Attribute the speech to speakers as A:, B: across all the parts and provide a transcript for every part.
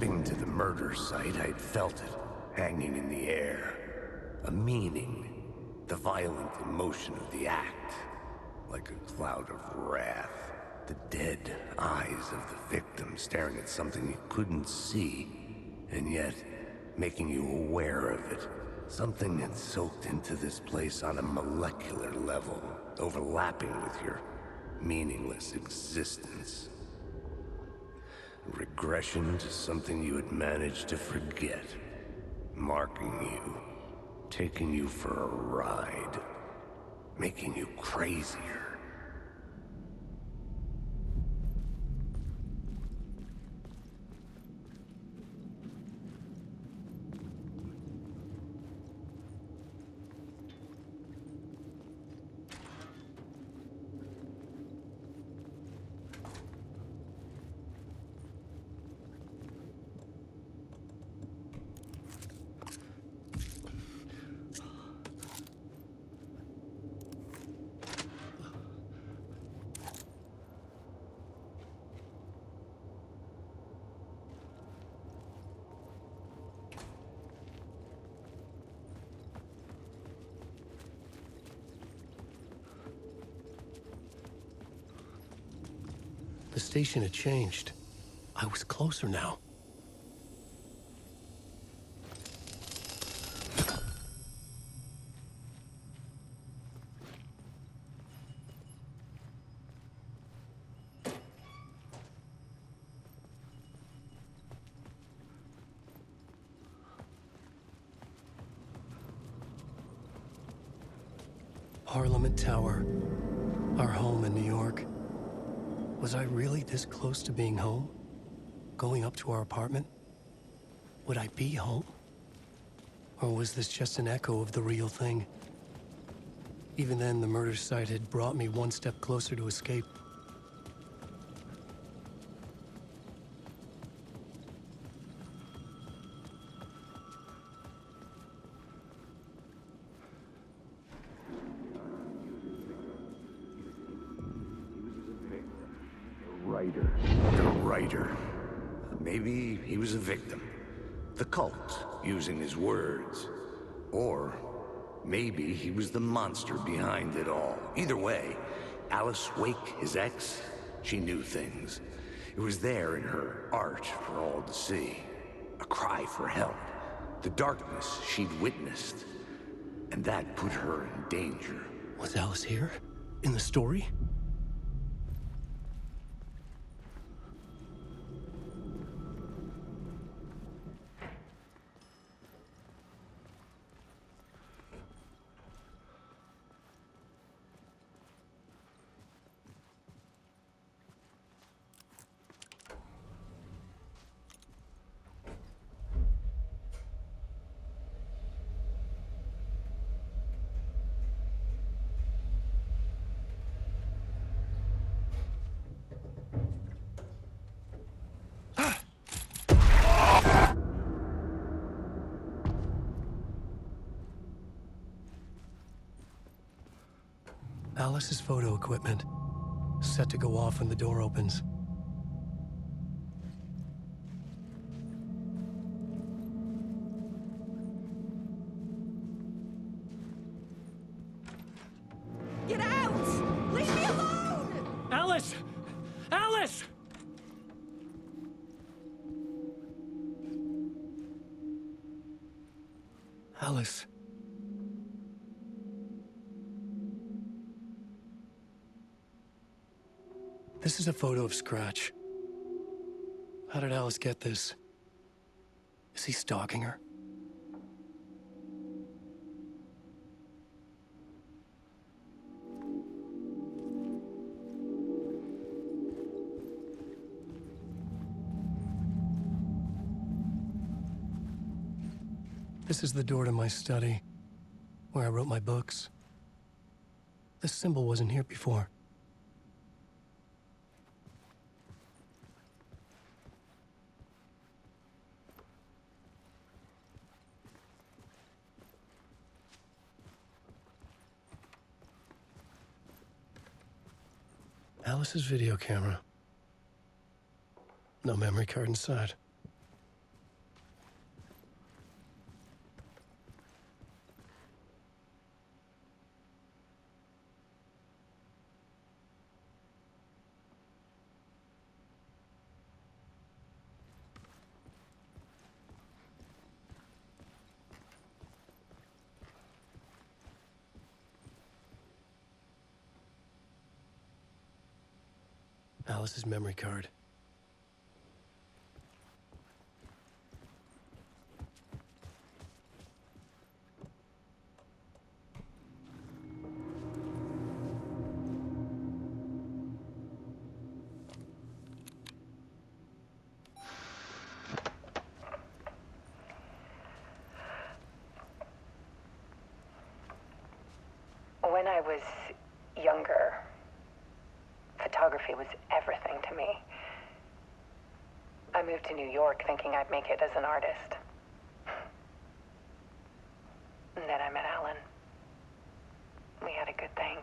A: Stepping to the murder site, I'd felt it, hanging in the air. A meaning, the violent emotion of the act. Like a cloud of wrath. The dead eyes of the victim staring at something you couldn't see, and yet making you aware of it. Something had soaked into this place on a molecular level, overlapping with your meaningless existence. Regression to something you had managed to forget. Marking you, taking you for a ride, making you crazier.
B: The station had changed. I was closer now. Parliament Tower, our home in New York. Was I really this close to being home? Going up to our apartment? Would I be home? Or was this just an echo of the real thing? Even then, the murder site had brought me one step closer to escape.
A: The writer. Maybe he was a victim. The cult, using his words. Or maybe he was the monster behind it all. Either way, Alice Wake, his ex, she knew things. It was there in her art for all to see. A cry for help. The darkness she'd witnessed. And that put her in danger.
B: Was Alice here? In the story? Alice's photo equipment, set to go off when the door opens.
C: Get out! Leave me alone!
B: Alice! Alice! Alice. This is a photo of Scratch. How did Alice get this? Is he stalking her? This is the door to my study, where I wrote my books. This symbol wasn't here before. Alice's video camera. No memory card inside. Alice's memory card.
D: When I was younger, photography was everything to me. I moved to New York thinking I'd make it as an artist. And then I met Alan. We had a good thing.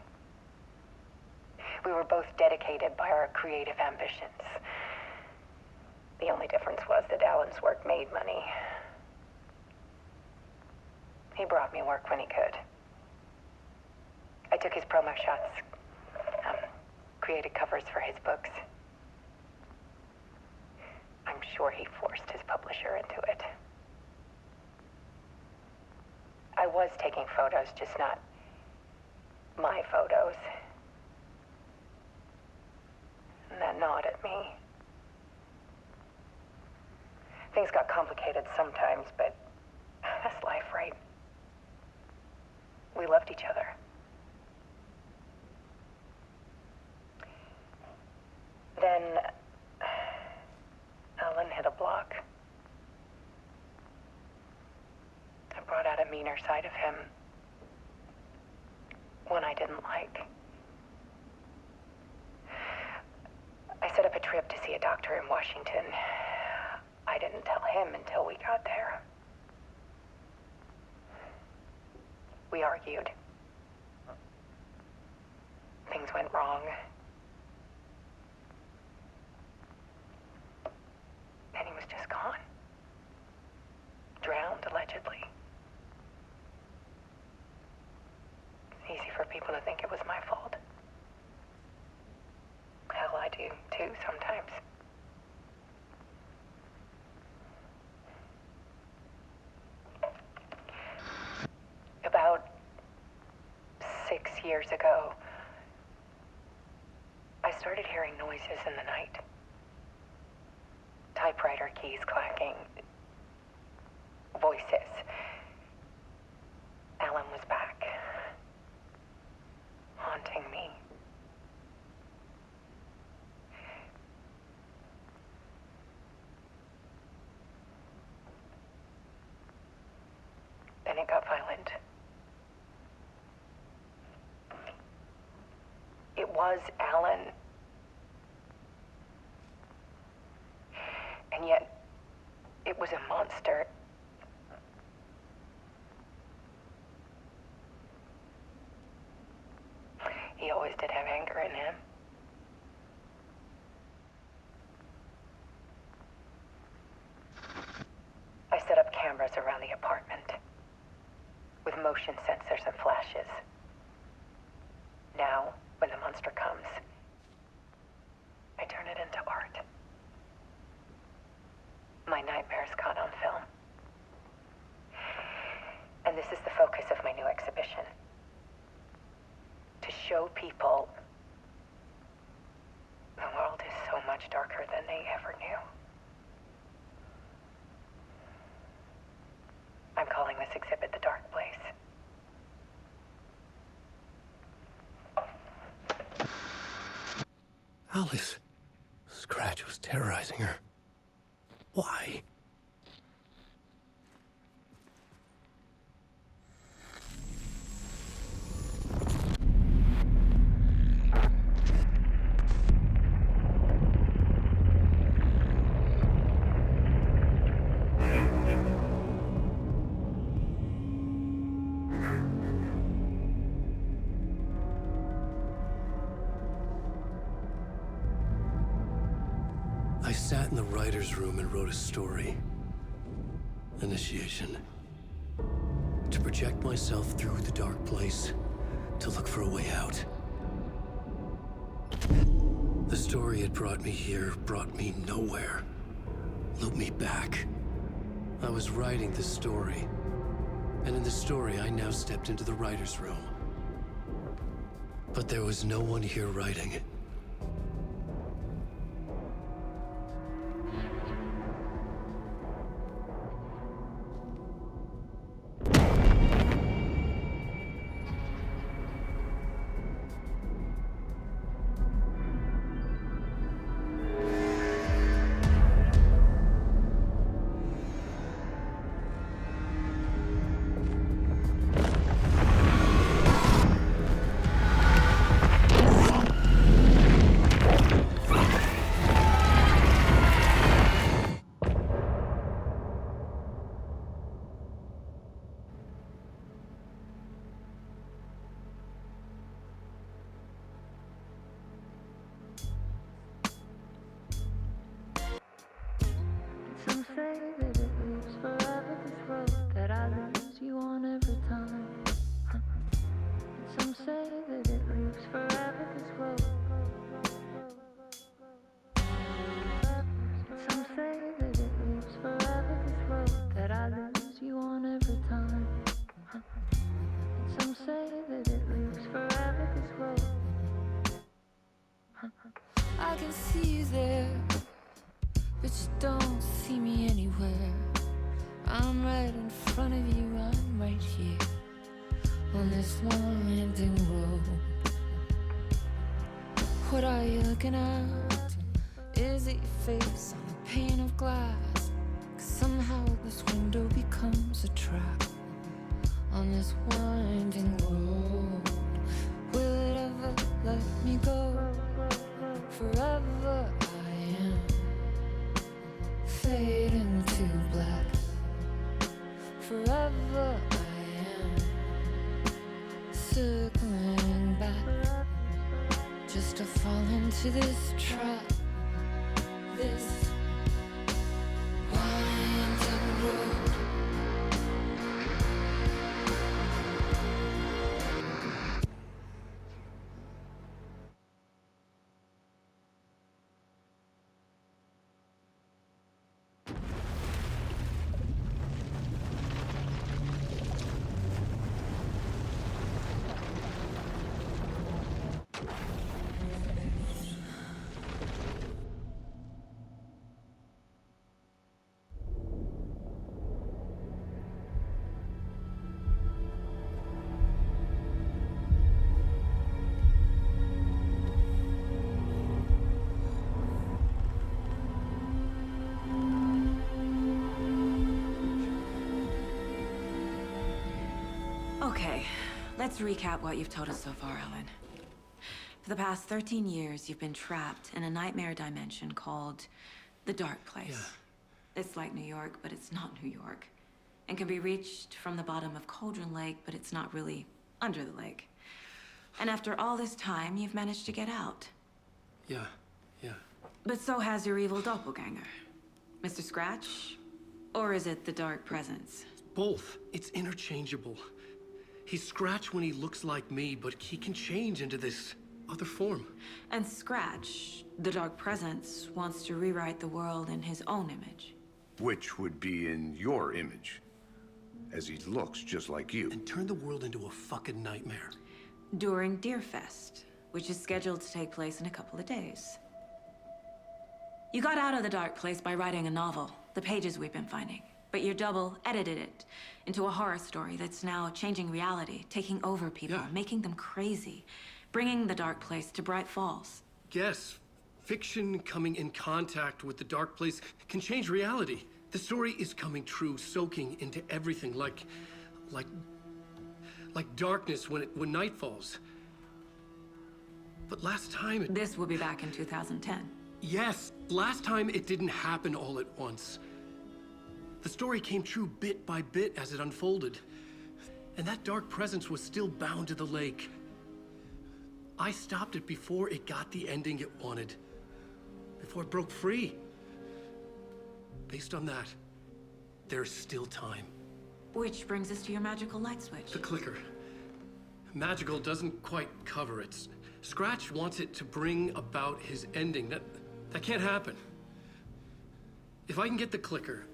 D: We were both dedicated by our creative ambitions. The only difference was that Alan's work made money. He brought me work when he could. I took his promo shots, created covers for his books. I'm sure he forced his publisher into it. I was taking photos, just not my photos. And that gnawed at me. Things got complicated sometimes, but that's life, right? We loved each other. Then Alan hit a block. I brought out a meaner side of him. One I didn't like. I set up a trip to see a doctor in Washington. I didn't tell him until we got there. We argued. Things went wrong. And he was just gone. Drowned, allegedly. It's easy for people to think it was my fault. Hell, I do, too, sometimes. About 6 years ago, I started hearing noises in the night. Typewriter keys clacking. Voices. Alan was back. Haunting me. Then it got violent. It was Alan. And yet, it was a monster. He always did have anger in him. I set up cameras around the apartment with motion sensors and flashes. Now, when the monster comes, I turn it into art. My nightmares caught on film. And this is the focus of my new exhibition. To show people the world is so much darker than they ever knew. I'm calling this exhibit The Dark Place.
B: Alice. Scratch was terrorizing her. Why? I sat in the writer's room and wrote a story. Initiation. To project myself through the dark place, to look for a way out. The story had brought me here, brought me nowhere. Looped me back. I was writing the story. And in the story, I now stepped into the writer's room. But there was no one here writing it.
E: say that it leaves forever this road that I lose you on every time. And some say that it leaves forever this road. And some say that it leaves forever this road that I lose you on every time. And some say that it leaves forever this road. I can see you there, but you don't see me anywhere. I'm right in front of you, I'm right here on this winding road. What are you looking at? Is it your face on a pane of glass? 'Cause somehow this window becomes a trap on this winding road. Will it ever let me go? Forever I am fading to black. Forever I am circling back, just to fall into this trap, this winding road.
C: Okay, let's recap what you've told us so far, Alan. For the past 13 years, you've been trapped in a nightmare dimension called the Dark Place.
B: Yeah.
C: It's like New York, but it's not New York. And can be reached from the bottom of Cauldron Lake, but it's not really under the lake. And after all this time, you've managed to get out.
B: Yeah.
C: But so has your evil doppelganger. Mr. Scratch? Or is it the Dark Presence?
B: Both. It's interchangeable. He's Scratch when he looks like me, but he can change into this other form.
C: And Scratch, the Dark Presence, wants to rewrite the world in his own image.
A: Which would be in your image, as he looks just like you.
B: And turn the world into a fucking nightmare.
C: During Deerfest, which is scheduled to take place in a couple of days. You got out of the Dark Place by writing a novel, the pages we've been finding. But your double edited it into a horror story that's now changing reality, taking over people, making them crazy, bringing the Dark Place to Bright Falls.
B: Yes, fiction coming in contact with the Dark Place can change reality. The story is coming true, soaking into everything, like darkness when night falls. But last time
C: This will be back in 2010.
B: Yes, last time it didn't happen all at once. The story came true bit by bit as it unfolded. And that dark presence was still bound to the lake. I stopped it before it got the ending it wanted. Before it broke free. Based on that, there's still time.
C: Which brings us to your magical light switch.
B: The clicker. Magical doesn't quite cover it. Scratch wants it to bring about his ending. That can't happen. If I can get the clicker,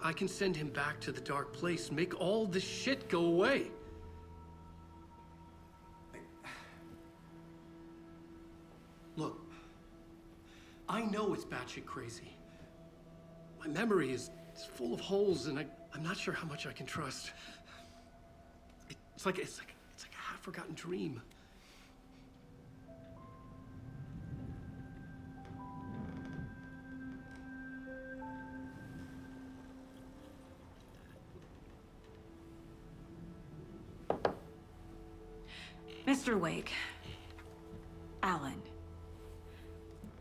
B: I can send him back to the Dark Place, make all this shit go away. Look, I know it's batshit crazy. My memory is full of holes, and I'm not sure how much I can trust. It's like a half-forgotten dream.
C: Mr. Wake, Alan,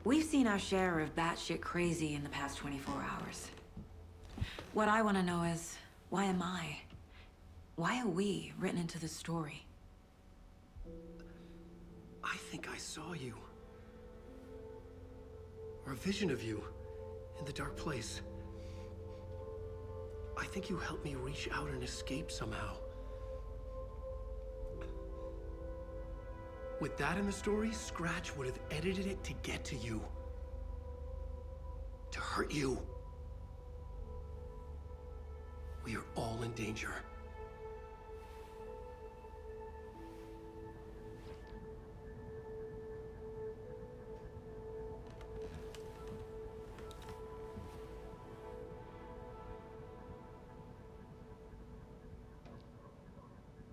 C: we've seen our share of batshit crazy in the past 24 hours. What I want to know is, why am I? Why are we written into the story?
B: I think I saw you. Or a vision of you in the Dark Place. I think you helped me reach out and escape somehow. With that in the story, Scratch would have edited it to get to you. To hurt you. We are all in danger.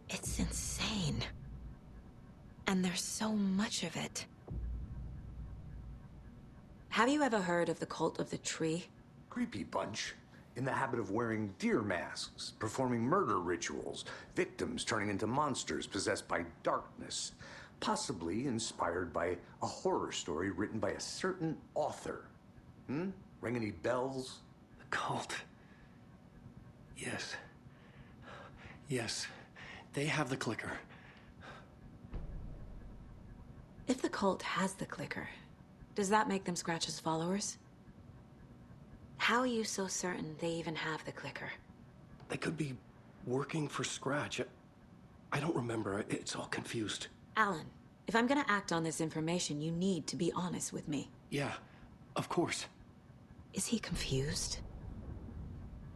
C: It's insane. And there's so much of it. Have you ever heard of the cult of the tree?
A: Creepy bunch. In the habit of wearing deer masks, performing murder rituals, victims turning into monsters possessed by darkness, possibly inspired by a horror story written by a certain author. Ring any bells?
B: The cult. Yes. Yes. They have the clicker.
C: If the cult has the clicker, does that make them Scratch's followers? How are you so certain they even have the clicker?
B: They could be working for Scratch. I don't remember. It's all confused.
C: Alan, if I'm gonna act on this information, you need to be honest with me.
B: Yeah, of course.
C: Is he confused?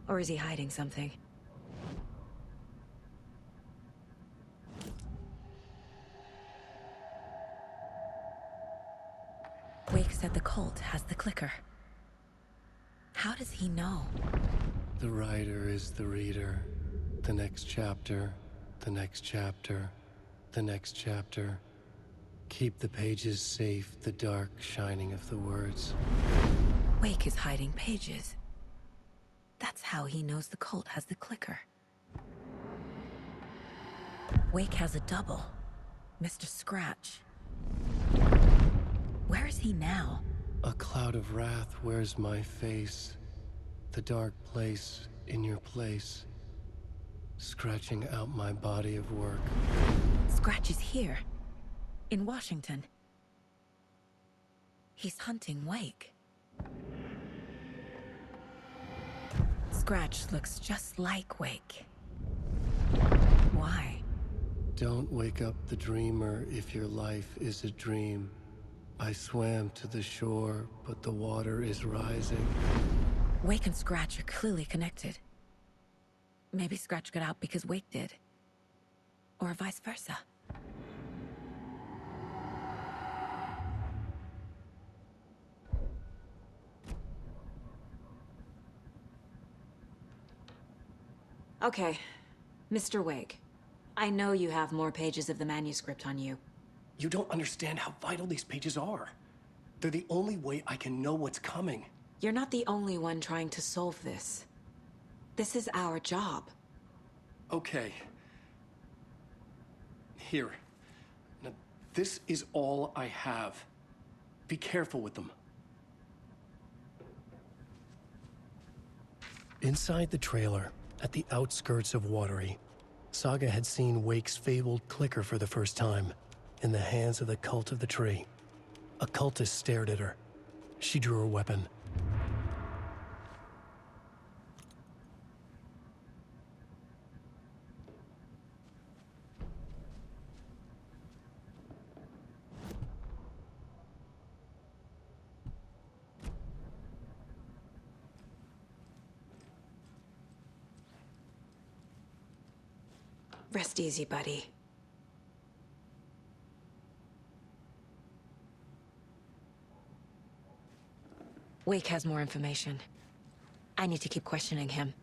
C: Or is he hiding something? Wake said the cult has the clicker. How does he know?
B: The writer is the reader. The next chapter, the next chapter, the next chapter. Keep the pages safe, the dark shining of the words.
C: Wake is hiding pages. That's how he knows the cult has the clicker. Wake has a double. Mr. Scratch. Where is he now?
B: A cloud of wrath wears my face. The dark place in your place. Scratching out my body of work.
C: Scratch is here. In Washington. He's hunting Wake. Scratch looks just like Wake. Why?
B: Don't wake up the dreamer if your life is a dream. I swam to the shore, but the water is rising.
C: Wake and Scratch are clearly connected. Maybe Scratch got out because Wake did. Or vice versa. Okay, Mr. Wake. I know you have more pages of the manuscript on you.
B: You don't understand how vital these pages are. They're the only way I can know what's coming.
C: You're not the only one trying to solve this. This is our job.
B: Okay. Here. Now, this is all I have. Be careful with them. Inside the trailer, at the outskirts of Watery, Saga had seen Wake's fabled clicker for the first time, in the hands of the cult of the tree. A cultist stared at her. She drew her weapon.
C: Rest easy, buddy. Wake has more information. I need to keep questioning him.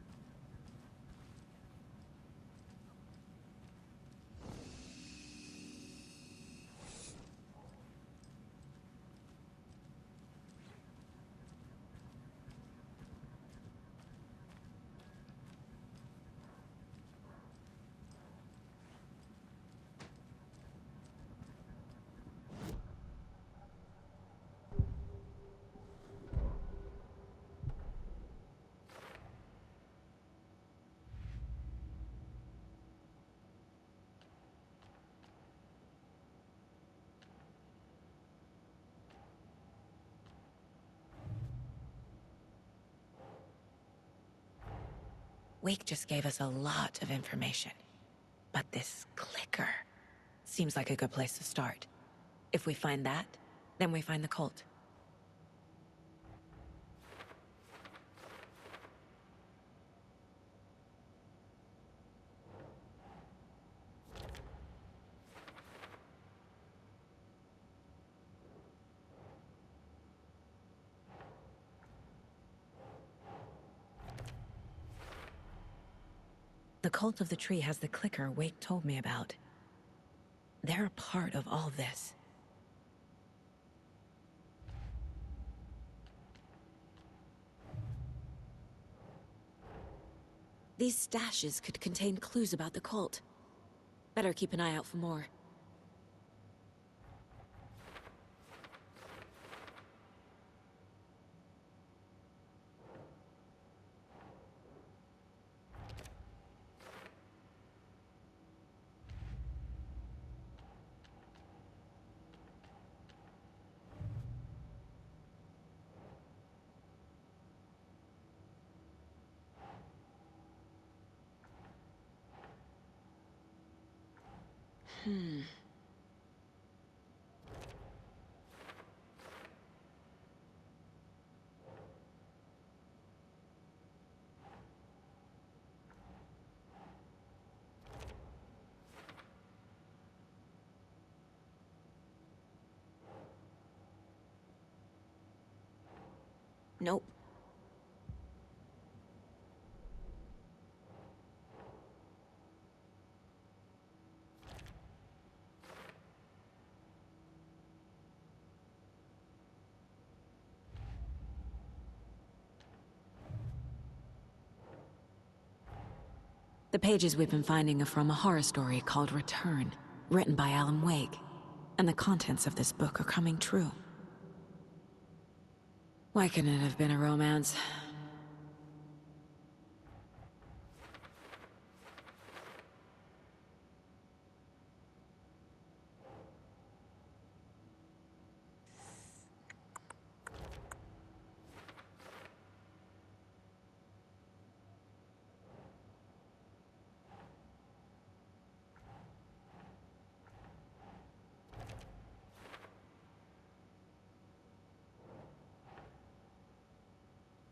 C: Wake just gave us a lot of information. But this clicker seems like a good place to start. If we find that, then we find the cult. The cult of the tree has the clicker Wake told me about. They're a part of all this. These stashes could contain clues about the cult. Better keep an eye out for more. Nope. The pages we've been finding are from a horror story called Return, written by Alan Wake. And the contents of this book are coming true. Why couldn't it have been a romance?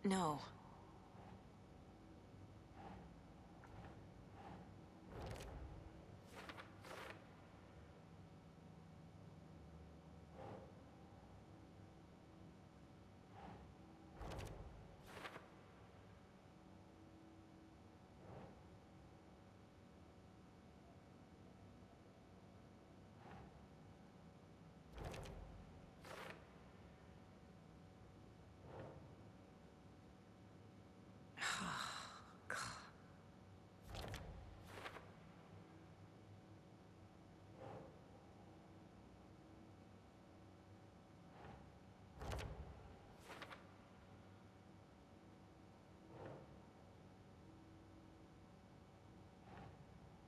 C: No.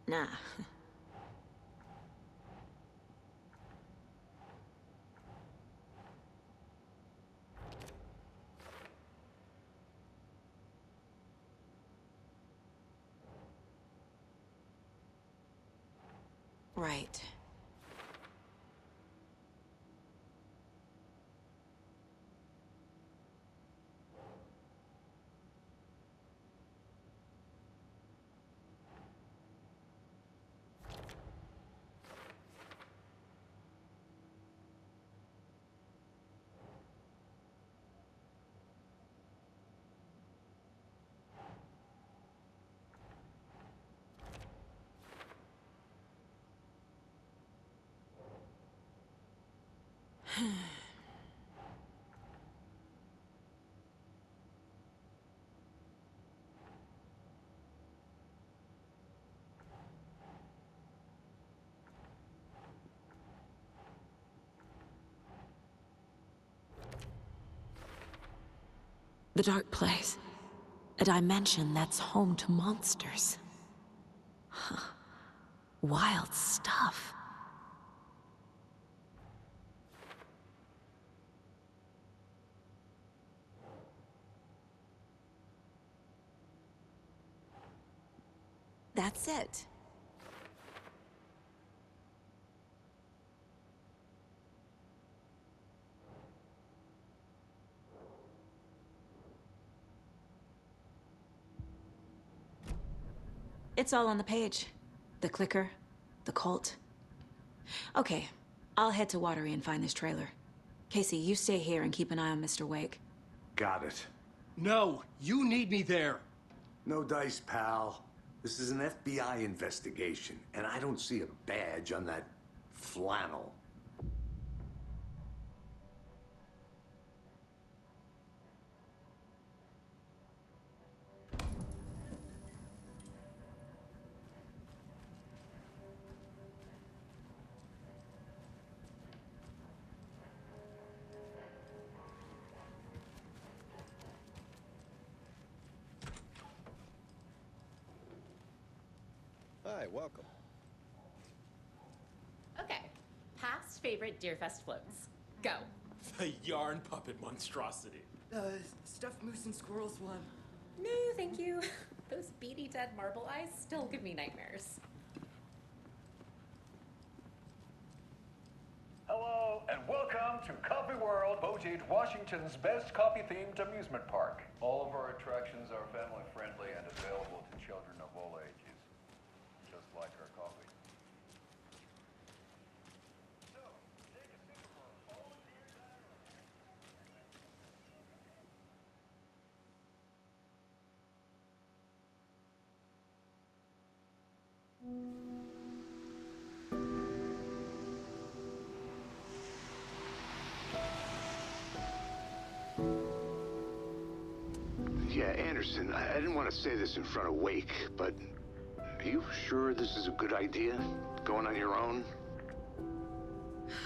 C: Nah. Right. The dark place. A dimension that's home to monsters. Huh. Wild stuff. That's it. It's all on the page. The clicker, the cult. Okay, I'll head to Watery and find this trailer. Casey, you stay here and keep an eye on Mr. Wake.
A: Got it.
B: No, you need me there.
A: No dice, pal. This is an FBI investigation, and I don't see a badge on that flannel.
F: Hi, welcome.
G: Okay, past favorite Deerfest floats. Go.
H: The yarn puppet monstrosity.
I: Stuffed moose and squirrels one.
G: No, thank you. Those beady dead marble eyes still give me nightmares.
J: Hello, and welcome to Coffee World, Boutique, Washington's best coffee-themed amusement park. All of our attractions are family-friendly and available to children of all ages, just like our coffee. So, take a sip of our all-year dialogue.
A: Yeah, Anderson, I didn't want to say this in front of Wake, but are you sure this is a good idea? Going on your own?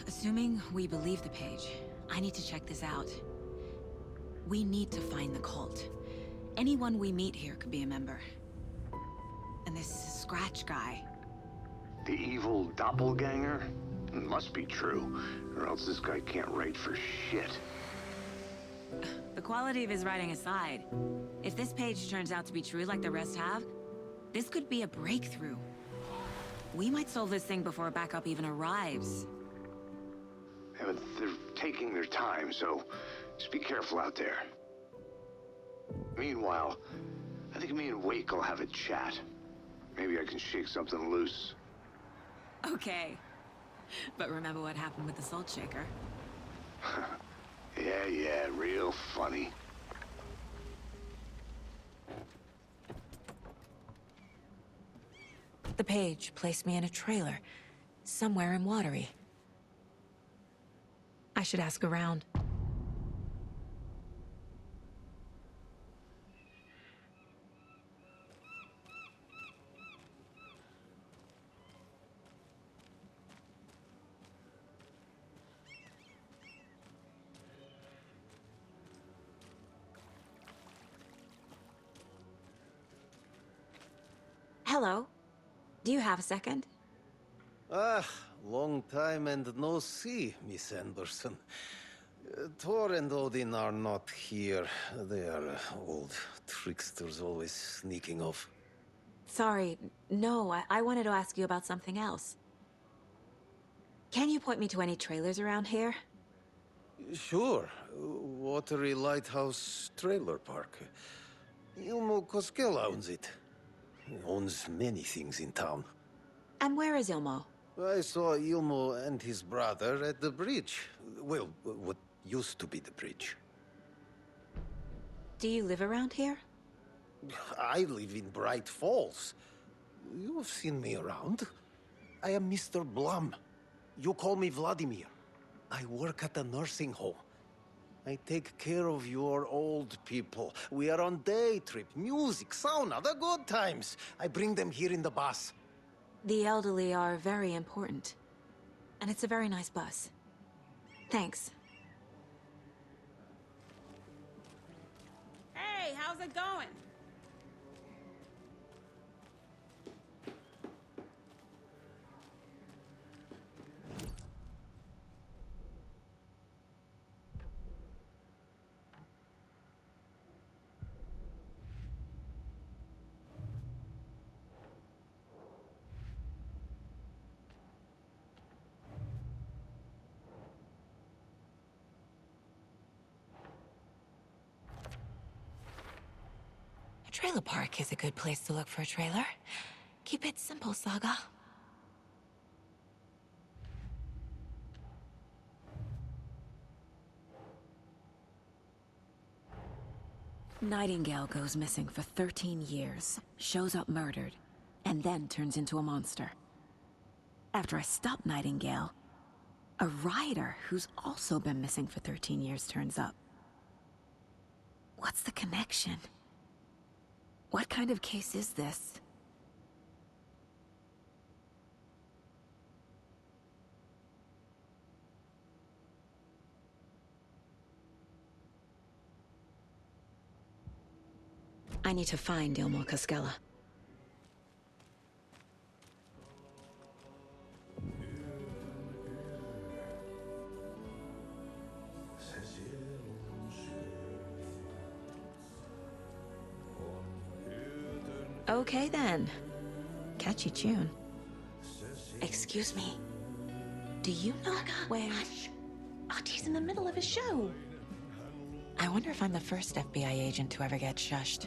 C: Assuming we believe the page, I need to check this out. We need to find the cult. Anyone we meet here could be a member. And this Scratch guy.
A: The evil doppelganger? It must be true, or else this guy can't write for shit.
C: The quality of his writing aside, if this page turns out to be true like the rest have, this could be a breakthrough. We might solve this thing before backup even arrives.
A: Yeah, but they're taking their time, so just be careful out there. Meanwhile, I think me and Wake will have a chat. Maybe I can shake something loose.
C: Okay. But remember what happened with the salt shaker?
A: Yeah, real funny.
C: The page placed me in a trailer, somewhere in Watery. I should ask around. Hello. Do you have a second?
F: Ah, long time and no see, Miss Anderson. Thor and Odin are not here. They are old tricksters always sneaking off.
C: Sorry, no, I wanted to ask you about something else. Can you point me to any trailers around here?
F: Sure. Watery Lighthouse Trailer Park. Ilmo Koskela owns it. He owns many things in town.
C: And where is Ilmo?
F: I saw Ilmo and his brother at the bridge. Well, what used to be the bridge.
C: Do you live around here?
F: I live in Bright Falls. You've seen me around. I am Mr. Blum. You call me Vladimir. I work at a nursing home. I take care of your old people. We are on day trip, music, sauna, the good times. I bring them here in the bus.
C: The elderly are very important. And it's a very nice bus. Thanks.
I: Hey, how's it going?
C: Trailer park is a good place to look for a trailer. Keep it simple, Saga. Nightingale goes missing for 13 years, shows up murdered, and then turns into a monster. After I stop Nightingale, a rider who's also been missing for 13 years turns up. What's the connection? What kind of case is this? I need to find Ilmo Cascella. Okay then. Catchy tune. Excuse me. Do you know where...
G: Hush! Artie's in the middle of a show.
C: I wonder if I'm the first FBI agent to ever get shushed.